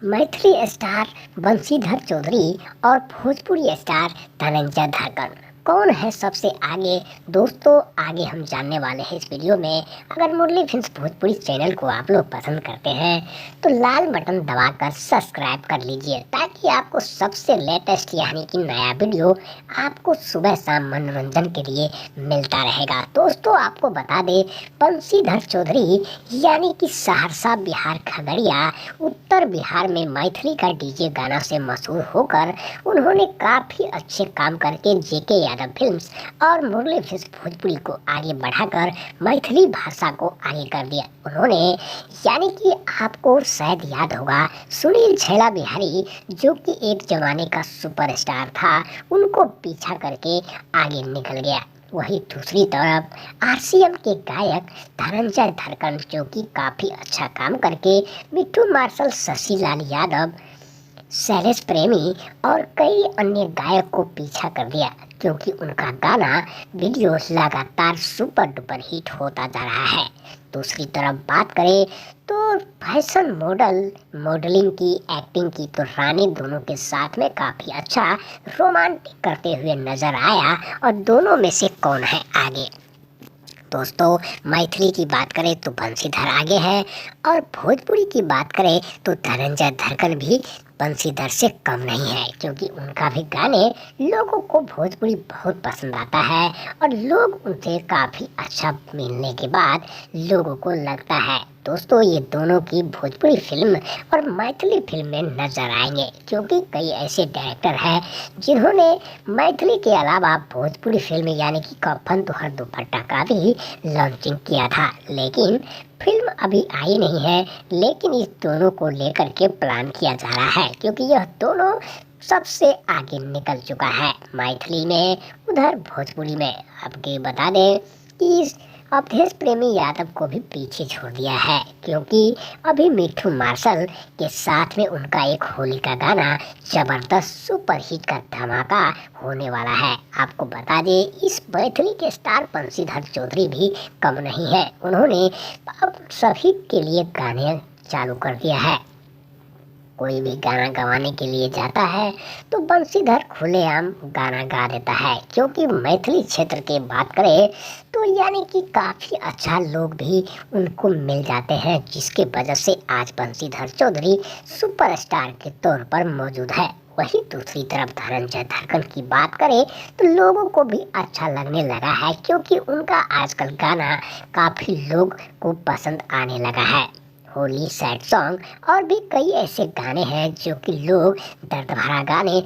Maithili star Banshidhar Chaudhary और Bhojpuri star Dhananjay धाकड़ कौन है सबसे आगे। दोस्तों आगे हम जानने वाले हैं इस वीडियो में। अगर मुरली फिल्म्स भोजपुरी चैनल को आप लोग पसंद करते हैं तो लाल बटन दबाकर सब्सक्राइब कर लीजिए, ताकि आपको सबसे लेटेस्ट यानी कि नया वीडियो आपको सुबह शाम मनोरंजन के लिए मिलता रहेगा। दोस्तों आपको बता दें, बंशीधर चौधरी यानी कि सहरसा बिहार खगड़िया उत्तर बिहार में मैथिली का डीजे गाना से मशहूर होकर उन्होंने काफ़ी अच्छे काम करके जेके यादव फिल्म्स और मुरली फिल्म्स भोजपुरी को आगे बढ़ाकर मैथिली भाषा को आगे कर दिया। उन्होंने यानी कि आपको शायद याद होगा, सुनील छैला बिहारी जो कि एक जमाने का सुपरस्टार था, उनको पीछा करके आगे निकल गया। वही दूसरी तरफ आरसीएम के गायक धनंजय धाकड़ जो कि काफ़ी अच्छा काम करके मिट्ठू मार्शल, शशि लाल यादव, शैलेश प्रेमी और कई अन्य गायक को पीछा कर दिया, क्योंकि उनका गाना वीडियो लगातार सुपर डुपर हिट होता जा रहा है। दूसरी तरफ बात करें तो फैशन मॉडलिंग की, एक्टिंग की तो रानी दोनों के साथ में काफ़ी अच्छा रोमांटिक करते हुए नजर आया। और दोनों में से कौन है आगे। दोस्तों मैथिली की बात करें तो बंशीधर आगे है, और भोजपुरी की बात करें तो धनंजय धाकड़ भी बंशीधर से कम नहीं है, क्योंकि उनका भी गाने लोगों को भोजपुरी बहुत पसंद आता है और लोग उनसे काफ़ी अच्छा मिलने के बाद लोगों को लगता है। दोस्तों ये दोनों की भोजपुरी फिल्म और मैथिली फिल्म में नजर आएंगे, क्योंकि कई ऐसे डायरेक्टर हैं जिन्होंने मैथिली के अलावा भोजपुरी फिल्म यानी कि कफन तुहर दुपट्टा का भी लॉन्चिंग किया था, लेकिन फिल्म अभी आई नहीं है। लेकिन इस दोनों को लेकर के प्लान किया जा रहा है, क्योंकि यह दोनों सबसे आगे निकल चुका है मैथिली में, उधर भोजपुरी में। आपके बता दें कि अवधेश प्रेमी यादव को भी पीछे छोड़ दिया है, क्योंकि अभी मिट्ठू मार्शल के साथ में उनका एक होली का गाना जबरदस्त सुपर हिट का धमाका होने वाला है। आपको बता दें इस मैथिली के स्टार बंशीधर चौधरी भी कम नहीं है, उन्होंने अब सभी के लिए गाने चालू कर दिया है। कोई भी गाना गवाने के लिए जाता है तो बंशीधर खुलेआम गाना गा देता है, क्योंकि मैथिली क्षेत्र की बात करें तो यानी कि काफ़ी अच्छा लोग भी उनको मिल जाते हैं, जिसके वजह से आज बंशीधर चौधरी सुपरस्टार के तौर पर मौजूद है। वही दूसरी तरफ धनंजय धाकड़ की बात करें तो लोगों को भी अच्छा लगने लगा है, क्योंकि उनका आजकल गाना काफ़ी लोग को पसंद आने लगा है। होली, सैड सॉन्ग और भी कई ऐसे गाने हैं जो कि लोग दर्द भरा गाने